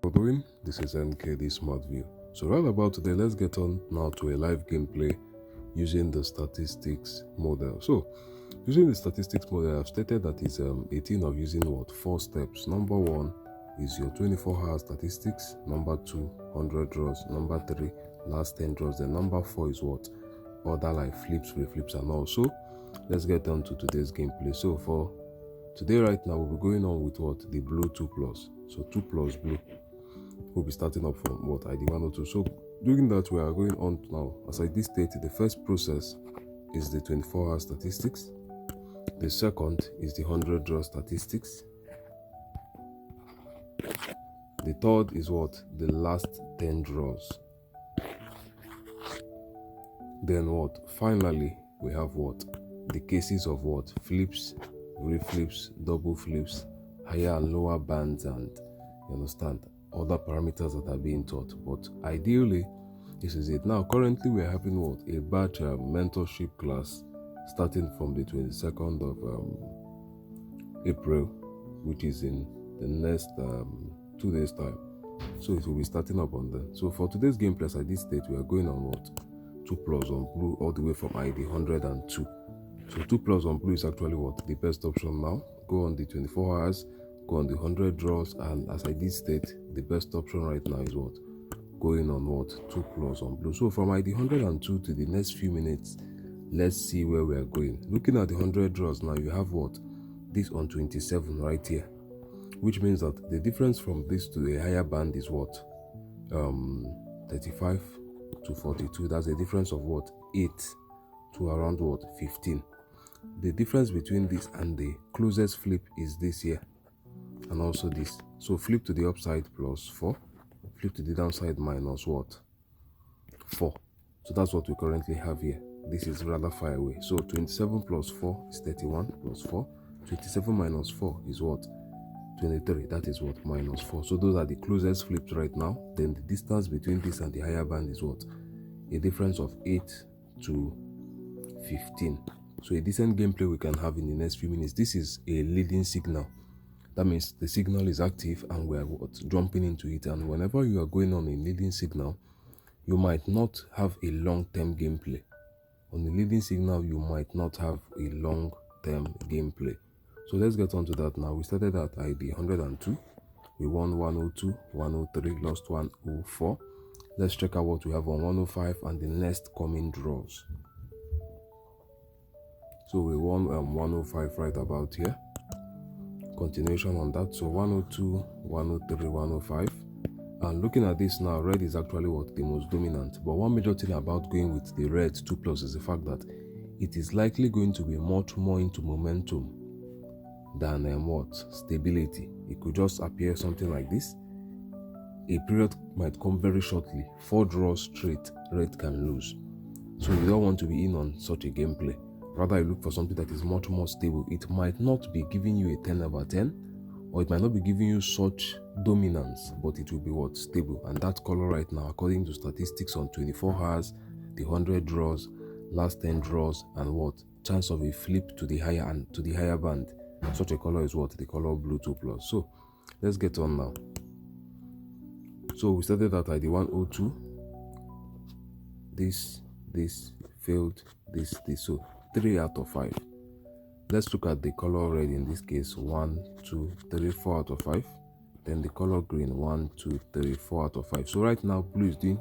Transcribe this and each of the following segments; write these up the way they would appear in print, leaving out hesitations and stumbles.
What we're doing? This is NKD SMARTVIEW. So right about today, let's get on now to a live gameplay using the statistics model. So using the statistics model, I've stated that it's 18 of using 4 steps. Number 1 is your 24-hour statistics. Number 2, 100 draws. Number 3, last 10 draws. Then number 4 is other like flips, reflips, and all. So let's get on to today's gameplay. So for today right now, we'll be going on with the blue 2+. So 2 plus blue. We'll be starting up from ID 102. So doing that, we are going on now. As I did state, the first process is the 24-hour statistics. The second is the 100 draw statistics. The third is the last 10 draws. Then finally we have the cases of flips, reflips, double flips, higher and lower bands, and you understand other parameters that are being taught. But ideally, this is it. Now currently we are having a batch mentorship class starting from the 22nd of April, which is in the next 2 days time. So it will be starting up on that. So for today's gameplay, as I did state, we are going on 2+ on blue all the way from ID 102. So 2+ on blue is actually the best option now. Go on the 24 hours, go on the 100 draws, and as I did state, the best option right now is going on 2+ on blue. So from ID 102 to the next few minutes, let's see where we are going. Looking at the 100 draws now, you have this on 27 right here, which means that the difference from this to the higher band is 35 to 42. That's a difference of 8 to around 15. The difference between this and the closest flip is this here, and also this. So flip to the upside +4, flip to the downside -4. So that's what we currently have here. This is rather far away. So 27 + 4 is 31 + 4. 27 - 4 is 23. That is -4. So those are the closest flips right now. Then the distance between this and the higher band is a difference of 8 to 15. So a decent gameplay we can have in the next few minutes. This is a leading signal. That means the signal is active and we are jumping into it. And whenever you are going on a leading signal, you might not have a long-term gameplay. On the leading signal, you might not have a long-term gameplay. So let's get on to that now. We started at ID 102. We won 102, 103, lost 104. Let's check out what we have on 105 and the next coming draws. So we won 105 right about here. Continuation on that. So 102, 103, 105. And looking at this now, red is actually the most dominant. But one major thing about going with the red 2+ is the fact that it is likely going to be much more into momentum than stability. It could just appear something like this. A period might come very shortly. 4 draws straight, red can lose. So you don't want to be in on such a gameplay. Rather, you look for something that is much more stable. It might not be giving you a 10/10, or it might not be giving you such dominance, but it will be stable. And that color right now, according to statistics on 24 hours, the 100 draws, last 10 draws, and chance of a flip to the higher band. Such a color is the color blue 2+. So let's get on now. So we started at ID 102. This failed, this. So 3 out of 5. Let's look at the color red in this case. 1, 2, 3, 4 out of 5. Then the color green, 1, 2, 3, 4 out of 5. So right now, blue is doing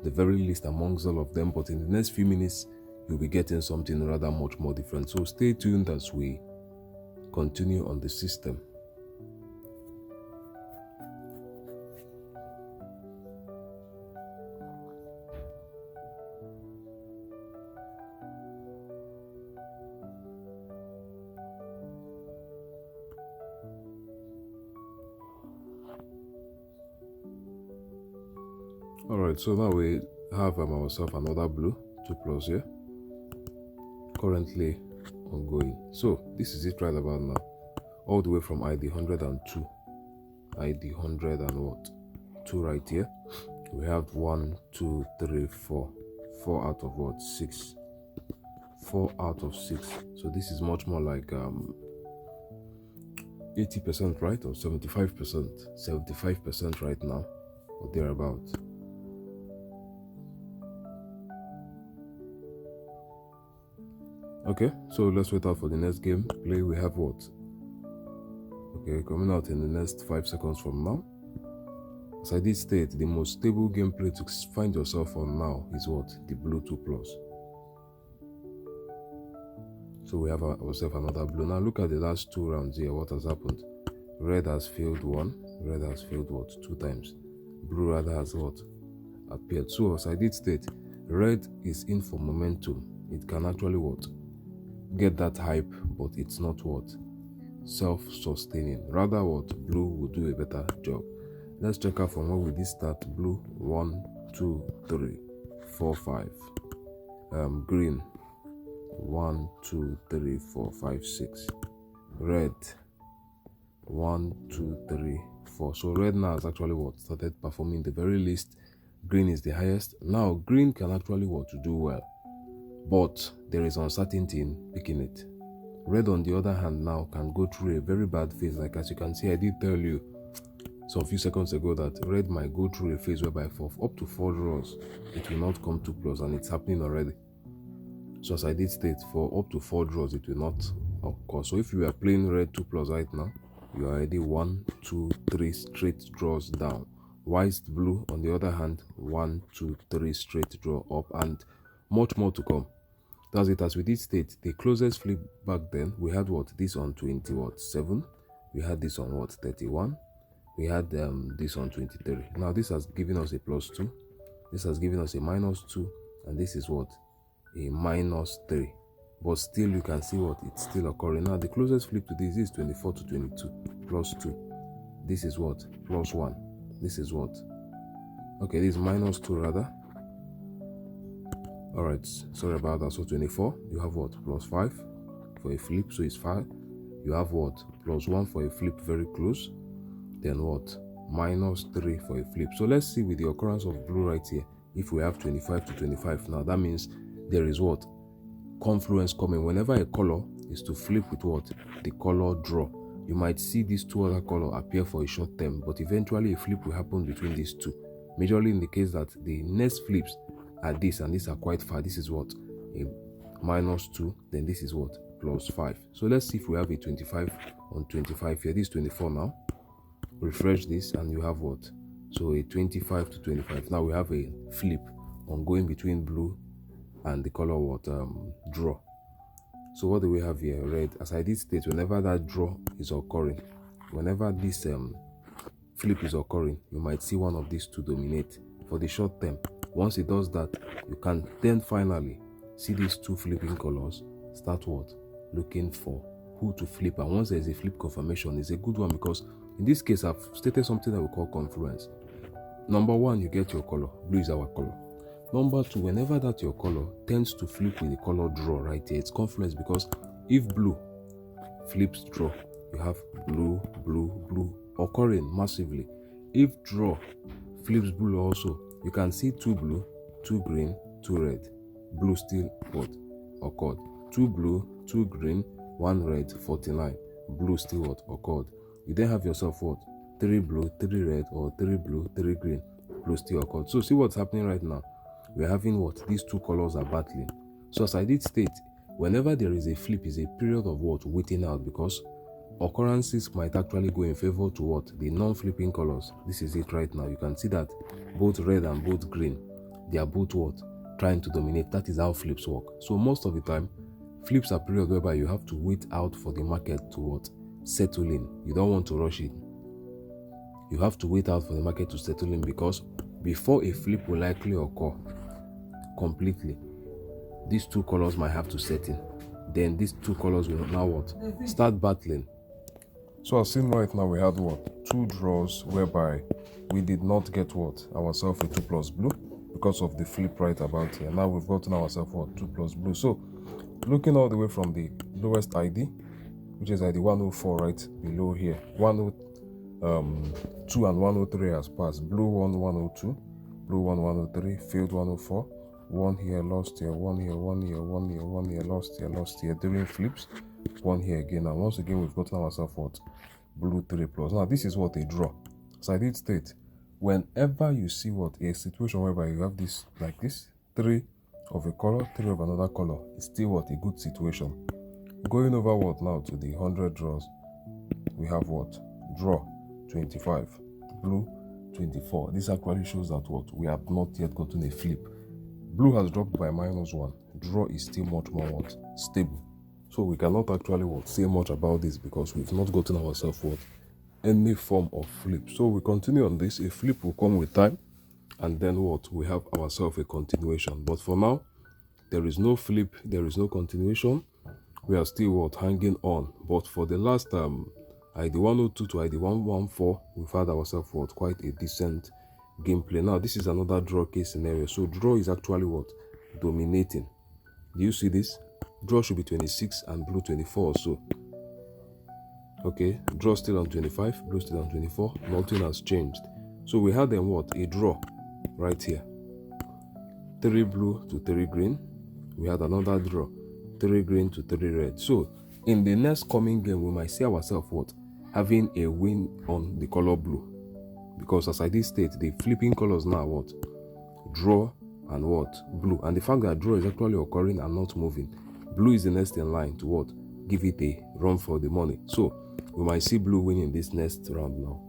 the very least amongst all of them. But in the next few minutes, you'll be getting something rather much more different. So stay tuned as we continue on the system. Alright, so now we have ourselves another blue 2+ here, currently ongoing. So this is it right about now, all the way from ID 102, ID 102 right here. We have 1, 2, 3, 4 out of 6, 4 out of 6. So this is much more like 80% right, or 75%? 75% right now, or thereabout. Okay, so let's wait out for the next game play. We have what? Okay, coming out in the next 5 seconds from now. As I did state, the most stable gameplay to find yourself on now is what? The blue 2+. So we have ourselves another blue. Now look at the last 2 rounds here. What has happened? Red has failed 1. Red has failed what? 2 times. Blue rather has what? Appeared. So as I did state, red is in for momentum. It can actually what? Get that hype, but it's not what? Self-sustaining. Rather what? Blue will do a better job. Let's check out from where we did start. Blue 1, 2, 3, 4, 5. Green 1, 2, 3, 4, 5, 6. Red 1, 2, 3, 4. So red now has actually what? Started performing the very least. Green is the highest. Now green can actually what? To do well, but there is uncertainty in picking it. Red on the other hand now can go through a very bad phase. Like as you can see, I did tell you some few seconds ago that red might go through a phase whereby for up to 4 draws it will not come 2+, and it's happening already. So as I did state, for up to 4 draws it will not occur. So if you are playing red 2+ right now, you are already 1, 2, 3 straight draws down. Whilst blue on the other hand, 1, 2, 3 straight draw up, and much more to come. That's it. As we did state, the closest flip back then, we had what? This on 27. We had this on what? 31. We had this on 23. Now this has given us a +2. This has given us a -2, and this is what? A -3. But still you can see what? It's still occurring. Now the closest flip to this is 24 to 22 +2. This is what? +1. This is what? Okay, this is -2 rather. Alright, sorry about that. So 24, you have what? +5 for a flip, so it's 5. You have what? +1 for a flip, very close. Then what? -3 for a flip. So let's see with the occurrence of blue right here. If we have 25 to 25, now that means there is what? Confluence coming. Whenever a color is to flip with what? The color draw, you might see these 2 other colors appear for a short term, but eventually a flip will happen between these 2. Majorly in the case that the next flips are this, and these are quite far. This is what? A -2. Then this is what? +5. So let's see if we have a 25 on 25 here. This is 24 now. Refresh this and you have what? So a 25 to 25. Now we have a flip on going between blue and the color what? Draw. So what do we have here? Red. As I did state, whenever that draw is occurring, whenever this flip is occurring, you might see one of these 2 dominate for the short term. Once it does that, you can then finally see these 2 flipping colors start what? Looking for who to flip. And once there's a flip confirmation, it's a good one, because in this case I've stated something that we call confluence. Number 1, you get your color. Blue is our color. Number 2, whenever that your color tends to flip with the color draw right here, it's confluence, because if blue flips draw, you have blue, blue, blue occurring massively. If draw flips blue also, you can see 2 blue, 2 green, 2 red. Blue still what? Occurred. 2 blue, 2 green, 1 red, 49. Blue still what? Occurred. You then have yourself what? 3 blue, 3 red, or 3 blue, 3 green. Blue still occurred. So see what's happening right now. We're having what? These 2 colors are battling. So as I did state, whenever there is a flip, is a period of what? Waiting out, because occurrences might actually go in favor to what? The non-flipping colors. This is it right now. You can see that both red and both green, they are both what? Trying to dominate. That is how flips work. So most of the time, flips are period whereby you have to wait out for the market to what? Settle in. You don't want to rush it. You have to wait out for the market to settle in, because before a flip will likely occur completely, these 2 colors might have to set in. Then these 2 colors will now what? Start battling. So as seen right now, we had what? 2 draws whereby we did not get what? Ourselves a 2+ blue because of the flip right about here. Now we've gotten ourselves what? 2+ blue. So looking all the way from the lowest ID, which is ID 104 right below here, 102 and 103 has passed. Blue 102, blue 103, failed 104, 1 here, lost here, 1 here, 1 here, 1 here, 1 here, lost here during flips, 1 here again. And once again, we've gotten ourselves what? blue 3 plus. Now this is what a draw. So I did state, whenever you see what a situation whereby you have this like this, 3 of a color, 3 of another color, it's still what a good situation. Going over what now to the 100 draws, we have what? Draw 25, blue 24. This actually shows that what we have not yet gotten a flip. Blue has dropped by -1. Draw is still much more what? Stable. So we cannot actually what say much about this because we've not gotten ourselves what any form of flip. So we continue on this. A flip will come with time, and then what we have ourselves a continuation. But for now, there is no flip, there is no continuation. We are still what hanging on. But for the last ID 102 to ID 114, we've had ourselves what quite a decent gameplay. Now this is another draw case scenario. So draw is actually what dominating. Do you see this? Draw should be 26 and blue 24 also. Okay, draw still on 25, blue still on 24. Nothing has changed. So we had them what a draw right here, 3 blue to 3 green. We had another draw, 3 green to 3 red. So in the next coming game, we might see ourselves what having a win on the color blue, because as I did state, the flipping colors now what draw and what blue, and the fact that draw is actually occurring and not moving, blue is the next in line to what give it a run for the money. So we might see blue winning this next round. Now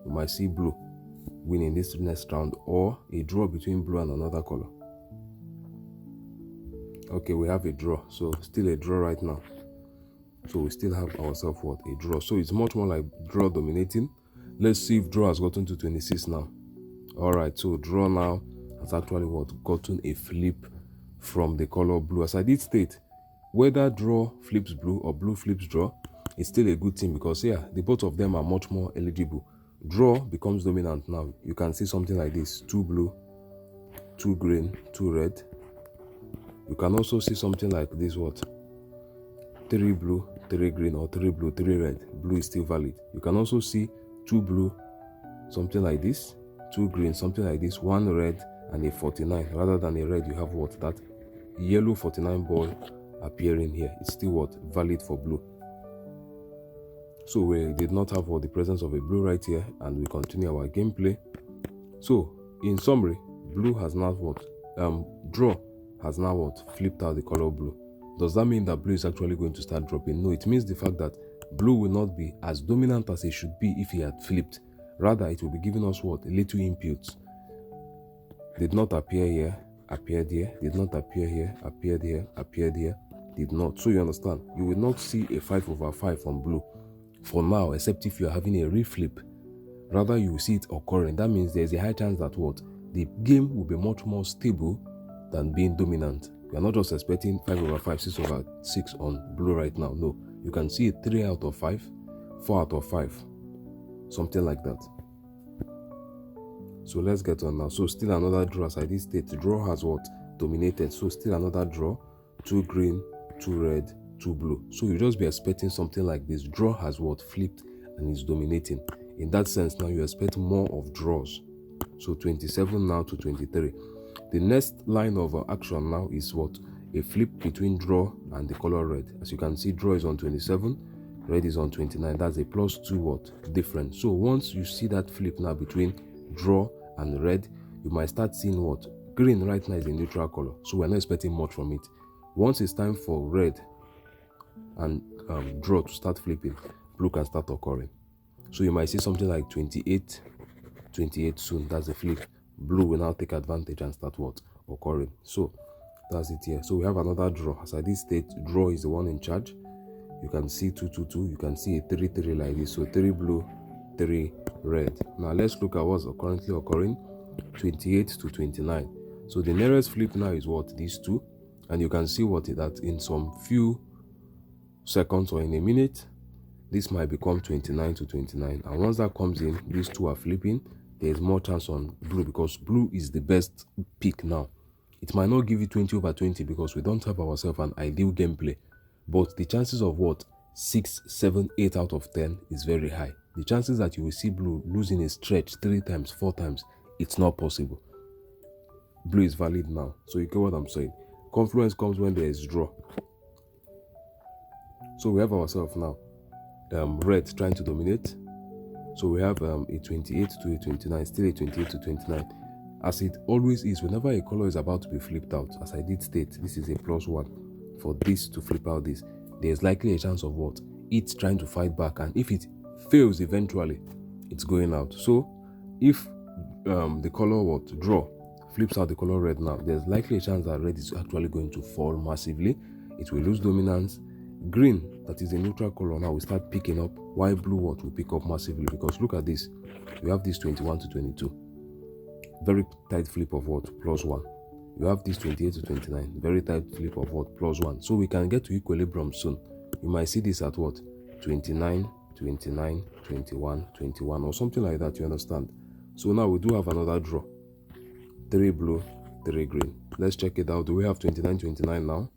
we might see blue winning this next round, or a draw between blue and another color. Okay, we have a draw, so still a draw right now. So we still have ourselves what a draw. So it's much more like draw dominating. Let's see if draw has gotten to 26 now. All right, so draw now has actually what gotten a flip from the color blue. As I did state, whether draw flips blue or blue flips draw, it's still a good thing, because yeah, the both of them are much more eligible. Draw becomes dominant now. You can see something like this: 2 blue, 2 green, 2 red. You can also see something like this: what 3 blue, 3 green, or 3 blue, 3 red. Blue is still valid. You can also see 2 blue, something like this, 2 green, something like this, 1 red, and a 49. Rather than a red, you have what that yellow 49 ball appearing here. It's still what valid for blue. So we did not have what the presence of a blue right here, and we continue our gameplay. So in summary, blue has now what draw has now what flipped out the color blue. Does that mean that blue is actually going to start dropping? No, it means the fact that blue will not be as dominant as it should be if he had flipped. Rather, it will be giving us what little inputs. Did not appear here, appeared here, did not appear here, appeared here, appeared here, did not. So you understand, you will not see a 5/5 on blue for now, except if you are having a reflip. Rather, you will see it occurring. That means there's a high chance that what the game will be much more stable than being dominant. You are not just expecting 5/5, 6/6 on blue right now. No, you can see a 3 out of 5, 4 out of 5, something like that. So let's get on now. So still another draw. As I did state, draw has what dominated. So still another draw, 2 green, 2 red, 2 blue. So you just be expecting something like this. Draw has what flipped and is dominating. In that sense, now you expect more of draws. So 27 now to 23. The next line of action now is what a flip between draw and the color red. As you can see, draw is on 27, red is on 29. That's a +2 what difference. So once you see that flip now between draw and red, you might start seeing what green right now is a neutral color, so we're not expecting much from it. Once it's time for red and draw to start flipping, blue can start occurring. So you might see something like 28 soon. That's a flip. Blue will now take advantage and start what occurring. So that's it here. So we have another draw. As I did state, draw is the one in charge. You can see 2-2-2. You can see a 3-3 like this. So 3 blue, 3 red. Now let's look at what's currently occurring. 28 to 29. So the nearest flip now is what these two, and you can see what that in some few seconds or in a minute, this might become 29 to 29. And once that comes in, these two are flipping. There's more chance on blue because blue is the best pick now. It might not give you 20/20 because we don't have ourselves an ideal gameplay, but the chances of what 6, 7, 8 out of 10 is very high. The chances that you will see blue losing a stretch 3 times, 4 times, it's not possible. Blue is valid now. So you get what I'm saying. Confluence comes when there is draw. So we have ourselves now red trying to dominate. So we have a 28 to a 29, still a 28 to 29. As it always is, whenever a color is about to be flipped out, as I did state, this is a +1. For this to flip out this, there's likely a chance of what? It's trying to fight back, and if it fails eventually, it's going out. So if the color draw flips out the color red now, there's likely a chance that red is actually going to fall massively. It will lose dominance. Green, that is a neutral color, now will start picking up, while blue will pick up massively, because look at this. We have this 21 to 22. Very tight flip of +1. You have this 28 to 29. Very tight flip of +1. So we can get to equilibrium soon. You might see this at 29, 29, 21, 21, or something like that, you understand? So now we do have another draw. 3 blue, 3 green. Let's check it out. Do we have 29, 29 now?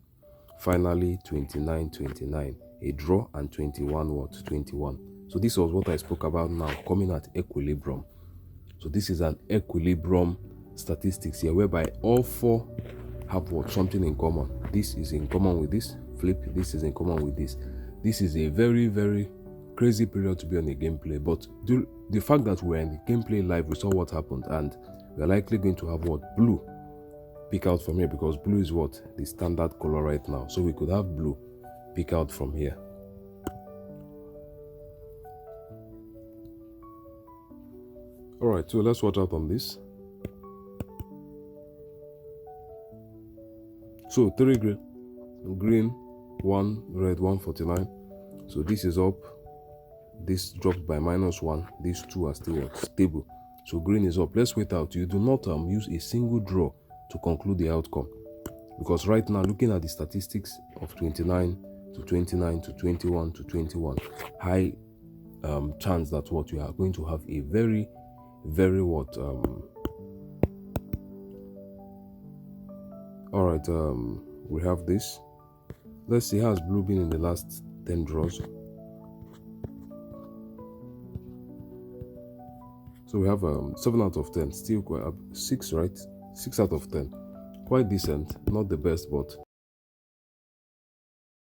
Finally, 29, 29. A draw, and 21, 21. So this was what I spoke about now, coming at equilibrium. So this is an equilibrium statistics here, whereby all 4 have something in common. This is in common with this flip. This is in common with this. This is a very, very crazy period to be on a gameplay. But the fact that we're in the gameplay live, we saw what happened, and we're likely going to have blue pick out from here, because blue is the standard color right now. So we could have blue pick out from here. All right, so let's watch out on this. So 3 green, 1 red, 149. So this is up. This dropped by -1. These 2 are still stable. So green is up. Let's wait out. You do not use a single draw to conclude the outcome, because right now, looking at the statistics of 29 to 29 to 21 to 21, high chance that you are going to have a very, very all right, we have this. Let's see, how's blue been in the last 10 draws? So we have 7 out of 10, still quite 6, right? 6 out of 10, quite decent, not the best, but